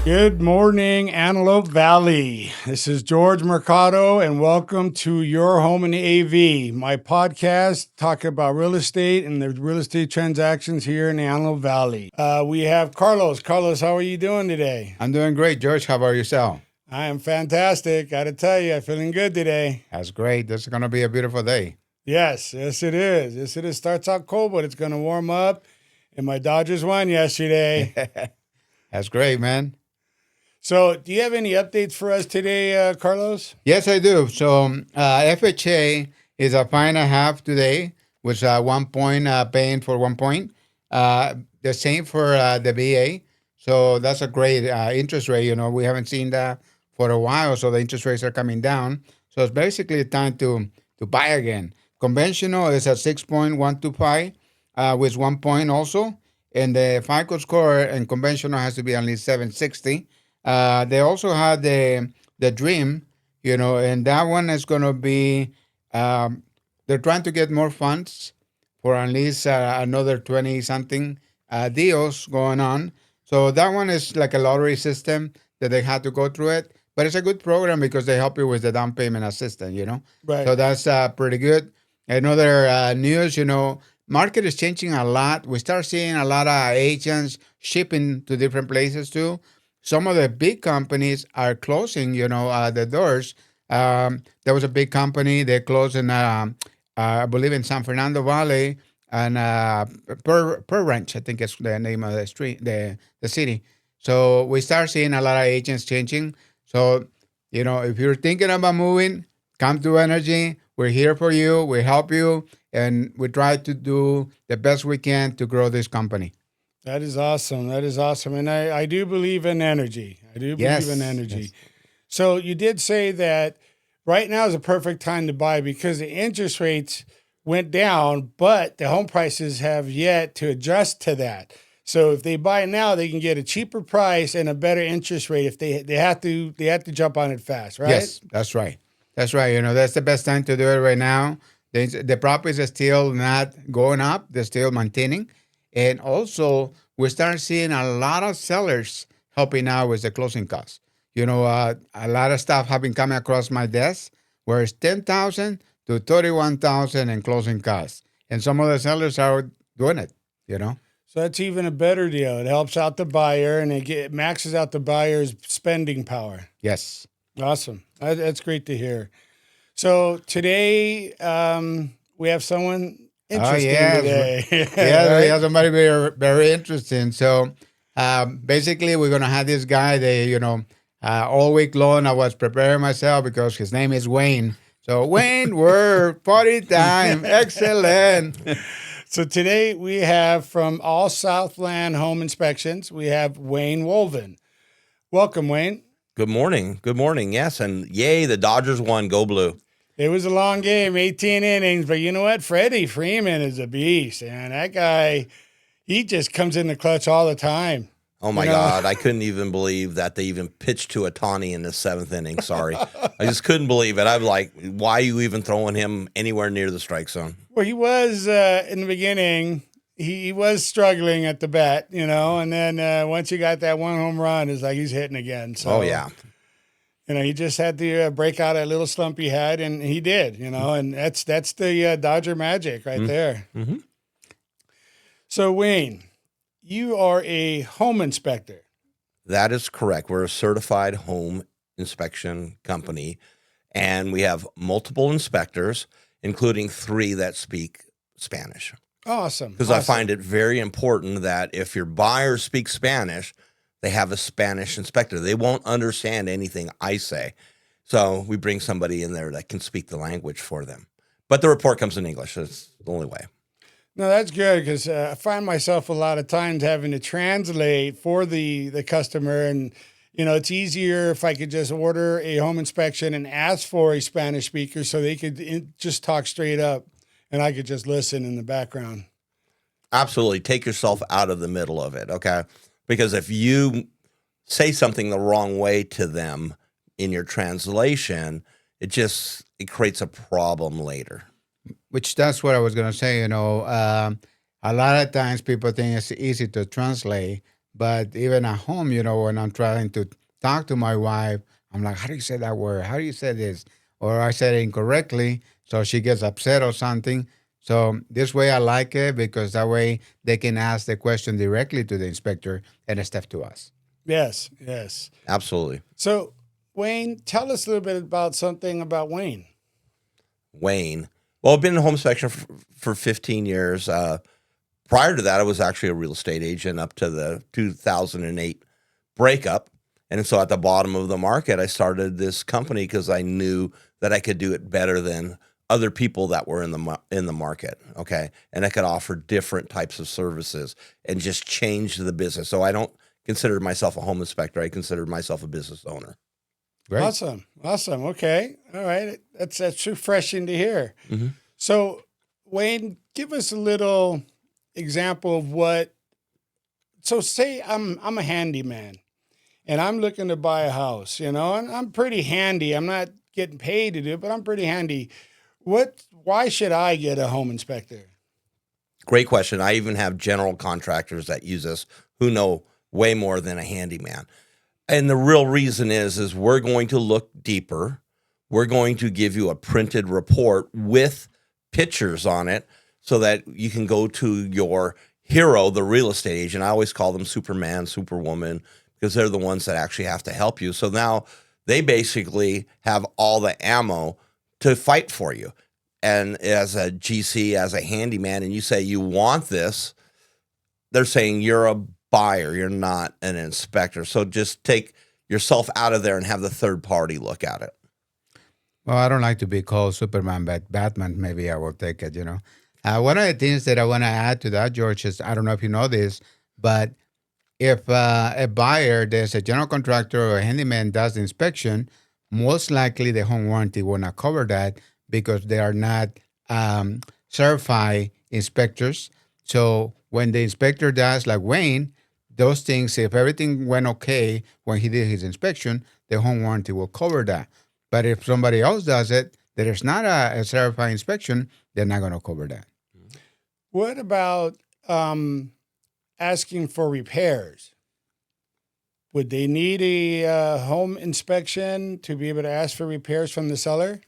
Good morning, Antelope Valley. This is George Mercado, and welcome to Your Home in AV, my podcast talking about real estate and the real estate transactions here in the Antelope Valley. We have Carlos. Carlos, how are you doing today? I'm doing great, George. How about yourself? I am fantastic. Got to tell you, I'm feeling good today. That's great. This is going to be a beautiful day. Yes, it is. Yes, it is. Starts out cold, but it's going to warm up. And my Dodgers won yesterday. That's great, man. So, do you have any updates for us today, Carlos? Yes, I do. So, FHA is a 5.5 today, with 1 point paying for 1 point. The same for the VA. So, that's a great interest rate. You know, we haven't seen that for a while, so the interest rates are coming down. So, it's basically time to buy again. Conventional is at 6.125 with 1 point also. And the FICO score and conventional has to be at least 760. They also have the Dream, you know, and that one is going to be, they're trying to get more funds for at least another 20-something deals going on. So that one is like a lottery system that they had to go through it. But it's a good program because they help you with the down payment assistance, you know. Right. So that's pretty good. Another news, you know, market is changing a lot. We start seeing a lot of agents shipping to different places too. Some of the big companies are closing, you know, the doors. There was a big company, they closed in, I believe in San Fernando Valley, and Per Ranch, I think is the name of the street, the city. So we start seeing a lot of agents changing. So, you know, if you're thinking about moving, come to Energy. We're here for you. We help you. And we try to do the best we can to grow this company. That is awesome. That is awesome. And I do believe in energy. I do believe in energy. Yes. So you did say that right now is a perfect time to buy because the interest rates went down, but the home prices have yet to adjust to that. So if they buy now, they can get a cheaper price and a better interest rate if they have to jump on it fast, right? Yes, that's right. That's right. You know, that's the best time to do it right now. The properties are still not going up. They're still maintaining. And also, we start seeing a lot of sellers helping out with the closing costs. You know, a lot of stuff have been coming across my desk where it's $10,000 to $31,000 in closing costs. And some of the sellers are doing it, you know. So that's even a better deal. It helps out the buyer and it maxes out the buyer's spending power. Yes. Awesome. That's great to hear. So today we have someone interesting today. Yeah, right? We have somebody very, very interesting. So basically, we're going to have this guy. All week long, I was preparing myself because his name is Wayne. So Wayne, we're party time. Excellent. So today we have from all Southland Home Inspections, we have Wayne Wolven. Welcome, Wayne. Good morning. Good morning. Yes, and yay, the Dodgers won. Go Blue. It was a long game, 18 innings, but you know what? Freddie Freeman is a beast, and that guy, he just comes in the clutch all the time. Oh, my God. I couldn't even believe that they even pitched to Ohtani in the 7th inning. Sorry. I just couldn't believe it. I'm like, why are you even throwing him anywhere near the strike zone? Well, he was, in the beginning, he was struggling at the bat, you know, and then once he got that one home run, it's like he's hitting again. So, oh, yeah. You know, he just had to break out a little slump he had, and he did, you know, and that's the Dodger magic right there. Mm-hmm. So, Wayne, you are a home inspector. That is correct. We're a certified home inspection company, and we have multiple inspectors, including 3 that speak Spanish. Awesome. Because I find it very important that if your buyers speak Spanish, they have a Spanish inspector. They won't understand anything I say. So we bring somebody in there that can speak the language for them. But the report comes in English. That's the only way. No, that's good because I find myself a lot of times having to translate for the customer. And, you know, it's easier if I could just order a home inspection and ask for a Spanish speaker so they could just talk straight up and I could just listen in the background. Absolutely. Take yourself out of the middle of it, okay? Because if you say something the wrong way to them in your translation, it creates a problem later. Which that's what I was going to say, you know. A lot of times people think it's easy to translate, But even at home, when I'm trying to talk to my wife, I'm like, how do you say that word? How do you say this? Or I said it incorrectly, so she gets upset or something. So this way I like it because that way they can ask the question directly to the inspector and instead to us. Yes, yes. Absolutely. So, Wayne, tell us a little bit about something about Wayne. Wayne. Well, I've been in home inspection for 15 years. Prior to that, I was actually a real estate agent up to the 2008 breakup. And so at the bottom of the market, I started this company because I knew that I could do it better than other people that were in the market, okay? And I could offer different types of services and just change the business. So I don't consider myself a home inspector. I consider myself a business owner. Great. Awesome. Okay. All right. That's refreshing to hear. Mm-hmm. So, Wayne, give us a little example of what. So, say I'm a handyman, and I'm looking to buy a house. And I'm pretty handy. I'm not getting paid to do it, but I'm pretty handy. Why should I get a home inspector? Great question. I even have general contractors that use us who know way more than a handyman. And the real reason is we're going to look deeper. We're going to give you a printed report with pictures on it so that you can go to your hero, the real estate agent. I always call them Superman, Superwoman, because they're the ones that actually have to help you. So now they basically have all the ammo to fight for you. And as a GC, as a handyman, and you say you want this, they're saying you're a buyer, you're not an inspector. So just take yourself out of there and have the third party look at it. Well, I don't like to be called Superman, but Batman, maybe I will take it, One of the things that I want to add to that, George, is I don't know if you know this, but if a buyer, there's a general contractor or a handyman does the inspection, most likely the home warranty will not cover that because they are not certified inspectors. So when the inspector does, like Wayne, those things, if everything went okay when he did his inspection, the home warranty will cover that. But if somebody else does it, that is not a certified inspection, they're not going to cover that. What about asking for repairs? Would they need a home inspection to be able to ask for repairs from the seller?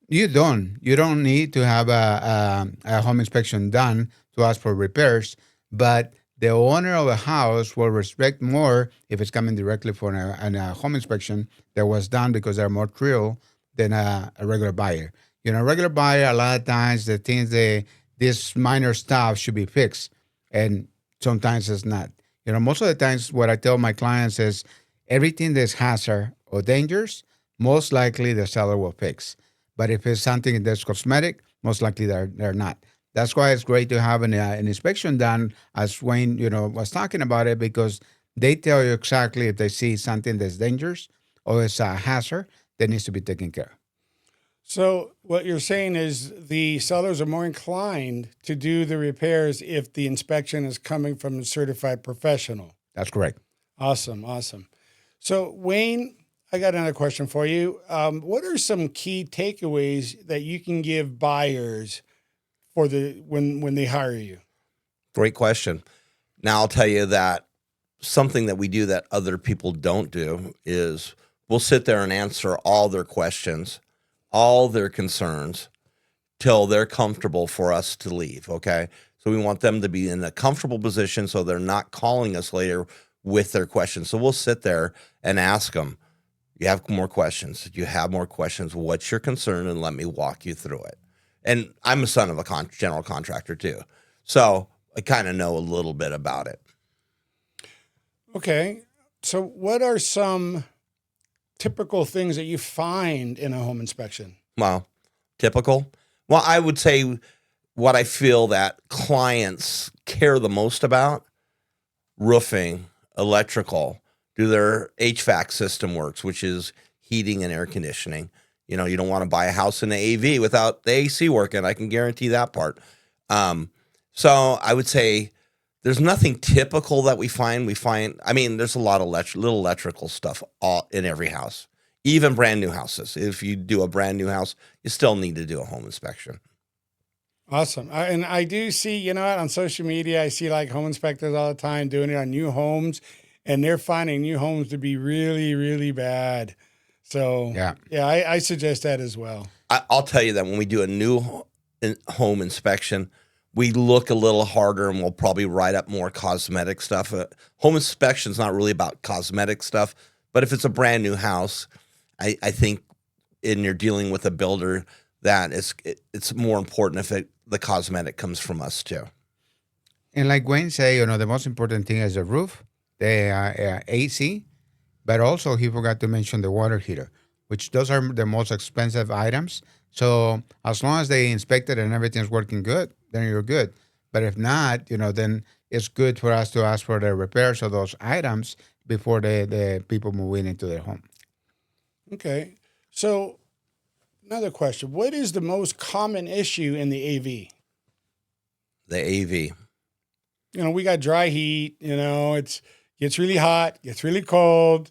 You don't. You don't need to have a home inspection done to ask for repairs, but the owner of a house will respect more if it's coming directly for a home inspection that was done because they're more thrilled than a regular buyer. A regular buyer, a lot of times the things this minor stuff should be fixed, and sometimes it's not. Most of the times what I tell my clients is everything that's hazard or dangerous, most likely the seller will fix. But if it's something that's cosmetic, most likely they're not. That's why it's great to have an inspection done, as Wayne, was talking about it, because they tell you exactly if they see something that's dangerous or it's a hazard that needs to be taken care of. So what you're saying is the sellers are more inclined to do the repairs if the inspection is coming from a certified professional. That's correct. Awesome. So Wayne, I got another question for you. What are some key takeaways that you can give buyers for when they hire you? Great question. Now I'll tell you that something that we do that other people don't do is we'll sit there and answer all their questions, all their concerns till they're comfortable for us to leave. Okay. So we want them to be in a comfortable position so they're not calling us later with their questions. So we'll sit there and ask them, you have more questions? Do you have more questions? What's your concern? And let me walk you through it. And I'm a son of a general contractor too. So I kind of know a little bit about it. Okay. So what are some typical things that you find in a home inspection? Well, typical. Well, I would say what I feel that clients care the most about: roofing, electrical, do their HVAC system works, which is heating and air conditioning. You don't want to buy a house in the AV without the AC working. I can guarantee that part. So I would say there's nothing typical that we find. There's a lot of little electrical stuff all in every house, even brand new houses. If you do a brand new house, you still need to do a home inspection. Awesome. And I do see, you know what, on social media, I see like home inspectors all the time doing it on new homes, and they're finding new homes to be really, really bad. So, Yeah. yeah, I suggest that as well. I'll tell you that when we do a new home inspection, we look a little harder and we'll probably write up more cosmetic stuff. Home inspection is not really about cosmetic stuff, but if it's a brand new house, I think and you're dealing with a builder, that it's more important if the cosmetic comes from us too. And like Wayne say, the most important thing is the roof, the AC, but also he forgot to mention the water heater, which those are the most expensive items. So as long as they inspect it and everything's working good, then you're good. But if not, then it's good for us to ask for the repairs of those items before the people move into their home. Okay. So another question. What is the most common issue in the AV? The AV. We got dry heat, it gets really hot, gets really cold.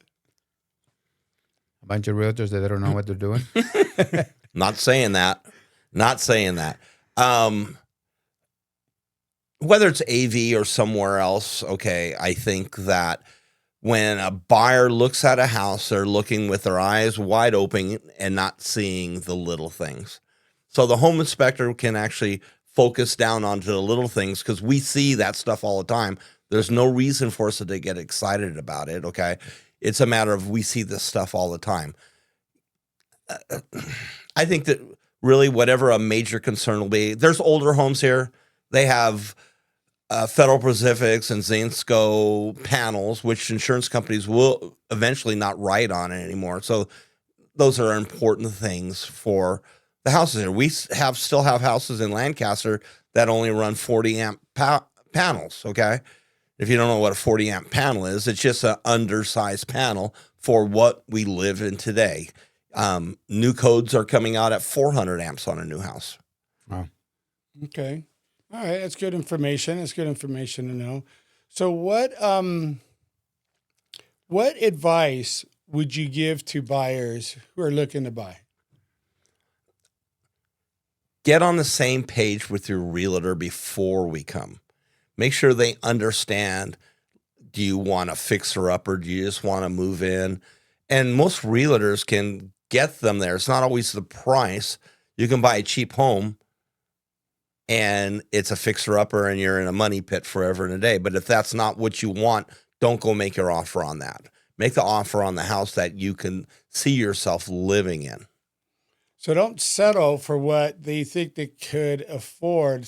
A bunch of realtors that don't know what they're doing. Not saying that. Not saying that. Whether it's AV or somewhere else, okay, I think that when a buyer looks at a house, they're looking with their eyes wide open and not seeing the little things. So the home inspector can actually focus down onto the little things because we see that stuff all the time. There's no reason for us to get excited about it, okay? It's a matter of we see this stuff all the time. I think that really whatever a major concern will be, there's older homes here. They have Federal Pacifics and Zanesco panels, which insurance companies will eventually not write on it anymore. So those are important things for the houses here. We still have houses in Lancaster that only run 40 amp panels, okay? If you don't know what a 40 amp panel is, it's just an undersized panel for what we live in today. New codes are coming out at 400 amps on a new house. Wow. Okay. All right. That's good information. That's good information to know. So what advice would you give to buyers who are looking to buy? Get on the same page with your realtor before we come. Make sure they understand, do you want a fixer-up or do you just want to move in? And most realtors can get them there. It's not always the price. You can buy a cheap home and it's a fixer-upper and you're in a money pit forever and a day. But if that's not what you want, don't go make your offer on that. Make the offer on the house that you can see yourself living in. So don't settle for what they think they could afford.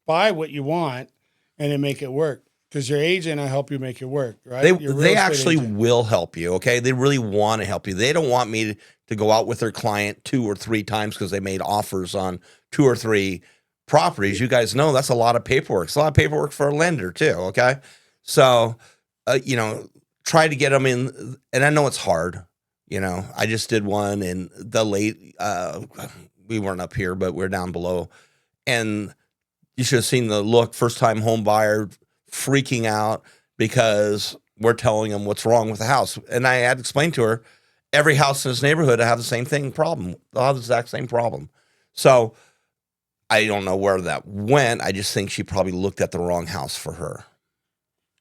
Buy what you want and then make it work. Because your agent will help you make it work, right? They actually will help you, okay? They really want to help you. They don't want me to go out with their client 2 or 3 times because they made offers on 2 or 3 properties. You guys know that's a lot of paperwork. It's a lot of paperwork for a lender too, okay? So, try to get them in. And I know it's hard. I just did one in the late, we weren't up here, but we're down below. And you should have seen the look, first-time home buyer freaking out because we're telling them what's wrong with the house. And I had to explain to her, every house in this neighborhood will have the same problem. They'll have the exact same problem. So I don't know where that went. I just think she probably looked at the wrong house for her.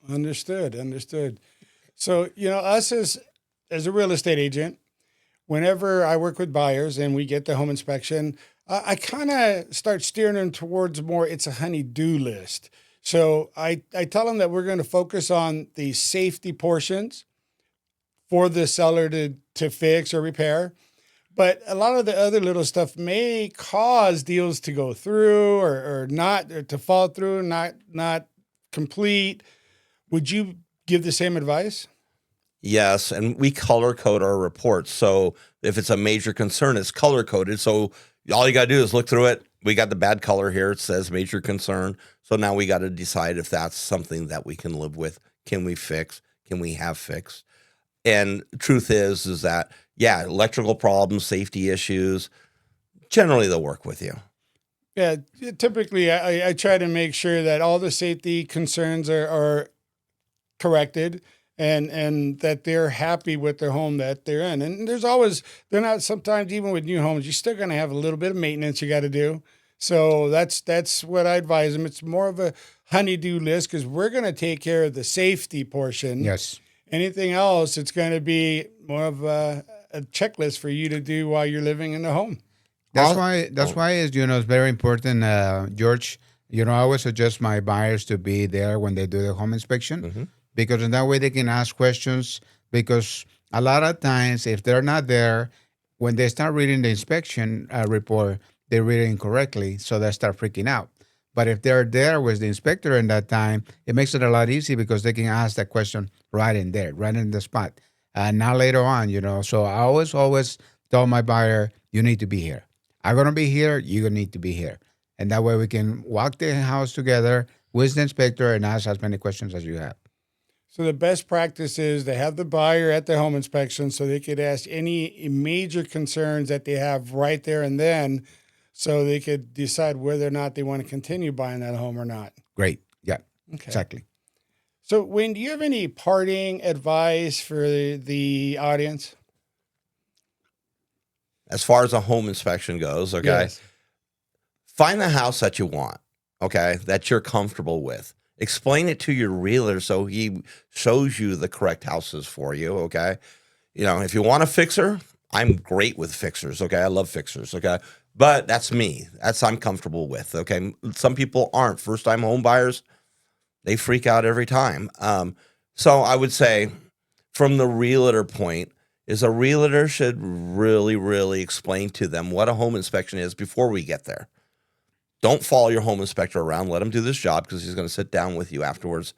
Understood. So, us as a real estate agent, whenever I work with buyers and we get the home inspection, I kind of start steering them towards more, it's a honey-do list. So I tell them that we're going to focus on the safety portions for the seller to fix or repair. But a lot of the other little stuff may cause deals to go through or not, or to fall through, not complete. Would you give the same advice? Yes, and we color code our reports. So if it's a major concern, it's color coded. So all you got to do is look through it. We got the bad color here. It says major concern. So now we got to decide if that's something that we can live with. Can we fix? Can we have fixed? And truth is that, yeah, electrical problems, safety issues, generally they'll work with you. Yeah, typically I try to make sure that all the safety concerns are corrected and that they're happy with their home that they're in. And they're not, sometimes even with new homes, you're still going to have a little bit of maintenance you got to do. So that's what I advise them. It's more of a honey-do list because we're going to take care of the safety portion. Yes. Anything else, it's going to be more of a checklist for you to do while you're living in the home. That's why it's, it's very important, George. I always suggest my buyers to be there when they do the home inspection, because in that way they can ask questions. Because a lot of times, if they're not there, when they start reading the inspection report, they read it incorrectly, so they start freaking out. But if they're there with the inspector in that time, it makes it a lot easier because they can ask that question right in there, right in the spot. Not later on, So I always tell my buyer, you need to be here. I'm going to be here. You're going to need to be here. And that way we can walk the house together with the inspector and ask as many questions as you have. So the best practice is to have the buyer at the home inspection so they could ask any major concerns that they have right there and then, so they could decide whether or not they want to continue buying that home or not. Great. Yeah, Okay. exactly. So Wayne, do you have any parting advice for the audience? As far as a home inspection goes, okay, Yes. find the house that you want, okay, that you're comfortable with. Explain it to your realtor so he shows you the correct houses for you, okay? If you want a fixer, I'm great with fixers, okay? I love fixers, okay? But that's me. I'm comfortable with, okay? Some people aren't. First-time home buyers, they freak out every time. So I would say from the realtor point is a realtor should really, really explain to them what a home inspection is before we get there. Don't follow your home inspector around. Let him do this job because he's going to sit down with you afterwards.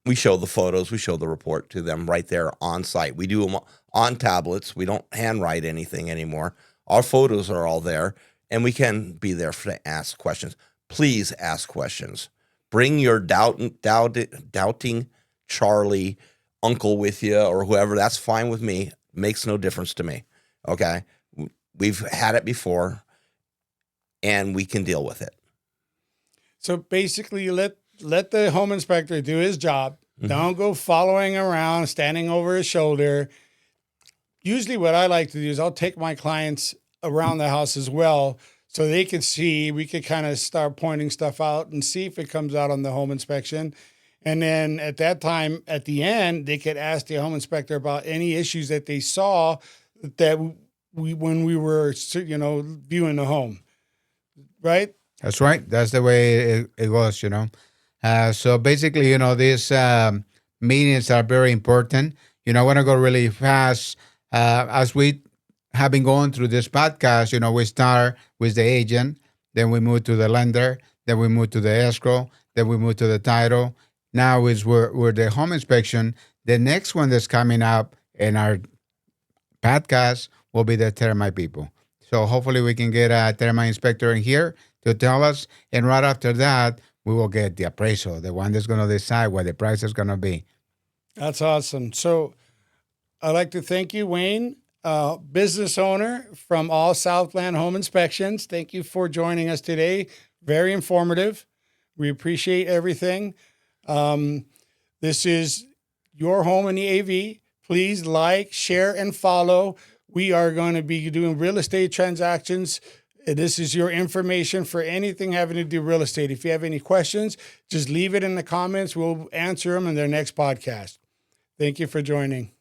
We show the photos. We show the report to them right there on site. We do them on tablets. We don't handwrite anything anymore. Our photos are all there, and we can be there to ask questions. Please ask questions. Bring your doubting Charlie uncle with you or whoever. That's fine with me. Makes no difference to me. Okay? We've had it before, and we can deal with it. So basically, you let the home inspector do his job. Don't go following around, standing over his shoulder. Usually what I like to do is I'll take my clients around the house as well so they can see. We could kind of start pointing stuff out and see if it comes out on the home inspection. And then at that time, at the end, they could ask the home inspector about any issues that they saw that when we were, viewing the home. Right? That's right. That's the way it goes, So basically, these meetings are very important. I want to go really fast. As we have been going through this podcast, we start with the agent, then we move to the lender, then we move to the escrow, then we move to the title. Now we're the home inspection. The next one that's coming up in our podcast will be the termite people. So hopefully we can get a termite inspector in here to tell us. And right after that, we will get the appraisal, the one that's going to decide what the price is going to be. That's awesome. So I'd like to thank you, Wayne, business owner from All Southland Home Inspections. Thank you for joining us today. Very informative. We appreciate everything. This is your home in the AV. Please like, share, and follow. We are going to be doing real estate transactions. This is your information for anything having to do real estate. If you have any questions, just leave it in the comments. We'll answer them in their next podcast. Thank you for joining.